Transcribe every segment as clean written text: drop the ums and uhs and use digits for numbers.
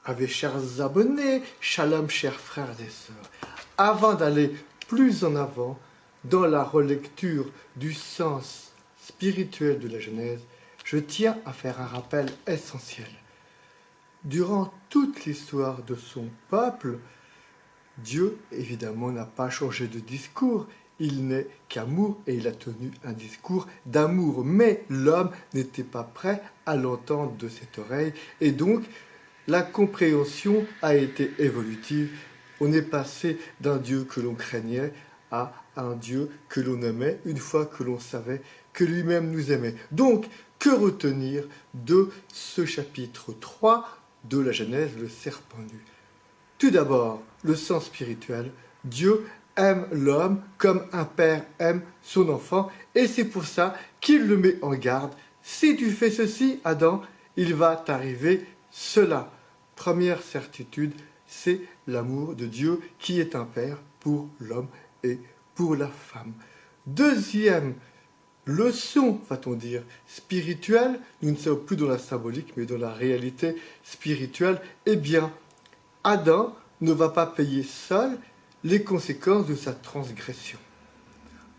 Avis chers abonnés, shalom chers frères et sœurs. Avant d'aller plus en avant dans la relecture du sens spirituel de la Genèse, je tiens à faire un rappel essentiel. Durant toute l'histoire de son peuple, Dieu, évidemment, n'a pas changé de discours. Il n'est qu'amour et il a tenu un discours d'amour. Mais l'homme n'était pas prêt à l'entendre de cette oreille. Et donc, la compréhension a été évolutive. On est passé d'un Dieu que l'on craignait à un Dieu que l'on aimait, une fois que l'on savait que lui-même nous aimait. Donc, que retenir de ce chapitre 3 de la Genèse, le serpent nu? Tout d'abord, le sens spirituel. Dieu aime l'homme comme un père aime son enfant, et c'est pour ça qu'il le met en garde. Si tu fais ceci, Adam, il va t'arriver cela. Première certitude, c'est l'amour de Dieu qui est un père pour l'homme et pour la femme. Deuxième leçon, va-t-on dire, spirituelle, nous ne sommes plus dans la symbolique, mais dans la réalité spirituelle. Eh bien, Adam ne va pas payer seul les conséquences de sa transgression.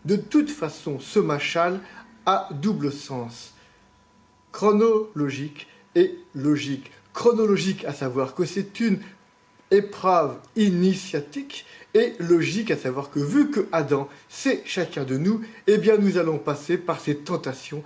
De toute façon, ce machal a double sens, chronologique et logique. Chronologique, à savoir que c'est une épreuve initiatique, et logique, à savoir que vu que Adam, c'est chacun de nous, eh bien nous allons passer par ces tentations,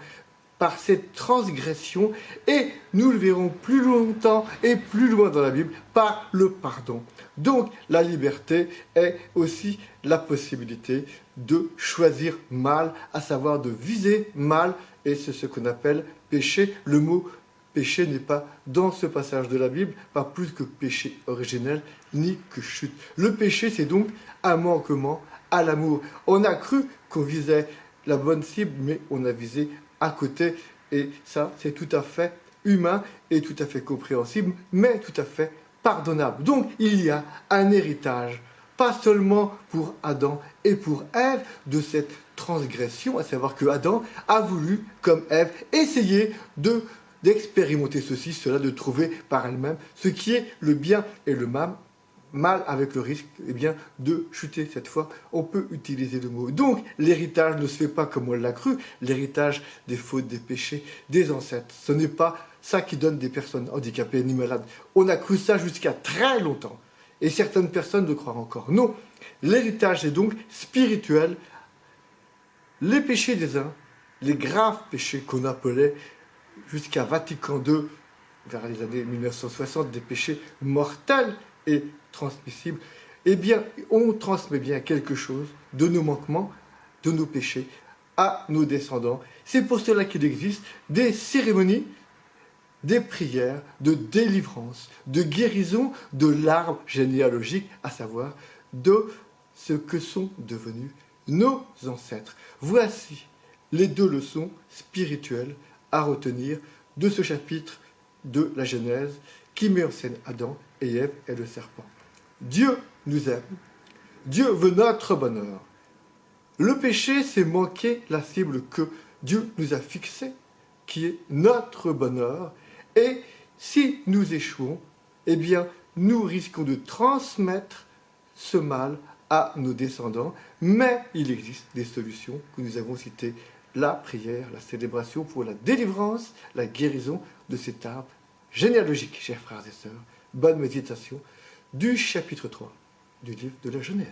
par cette transgression, et nous le verrons plus longtemps et plus loin dans la Bible, par le pardon. Donc la liberté est aussi la possibilité de choisir mal, à savoir de viser mal, et c'est ce qu'on appelle péché. Le mot péché n'est pas dans ce passage de la Bible, pas plus que péché originel, ni que chute. Le péché, c'est donc un manquement à l'amour. On a cru qu'on visait la bonne cible, mais on a visé à côté, et ça, c'est tout à fait humain et tout à fait compréhensible, mais tout à fait pardonnable. Donc, il y a un héritage, pas seulement pour Adam et pour Ève, de cette transgression, à savoir que Adam a voulu, comme Ève, essayer d'expérimenter ceci, cela, de trouver par elle-même ce qui est le bien et le mal, avec le risque de chuter. Cette fois, on peut utiliser le mot. Donc, l'héritage ne se fait pas comme on l'a cru, l'héritage des fautes, des péchés, des ancêtres. Ce n'est pas ça qui donne des personnes handicapées ni malades. On a cru ça jusqu'à très longtemps. Et certaines personnes le croient encore. Non, l'héritage est donc spirituel. Les péchés des uns, les graves péchés qu'on appelait jusqu'à Vatican II, vers les années 1960, des péchés mortels et transmissibles, eh bien, on transmet bien quelque chose de nos manquements, de nos péchés, à nos descendants. C'est pour cela qu'il existe des cérémonies, des prières de délivrance, de guérison de l'arbre généalogique, à savoir de ce que sont devenus nos ancêtres. Voici les deux leçons spirituelles à retenir de ce chapitre de la Genèse qui met en scène Adam et Ève et le serpent. Dieu nous aime. Dieu veut notre bonheur. Le péché, c'est manquer la cible que Dieu nous a fixée, qui est notre bonheur. Et si nous échouons, eh bien, nous risquons de transmettre ce mal à nos descendants. Mais il existe des solutions que nous avons citées. La prière, la célébration pour la délivrance, la guérison de cet arbre généalogique, chers frères et sœurs. Bonne méditation du chapitre 3 du livre de la Genèse.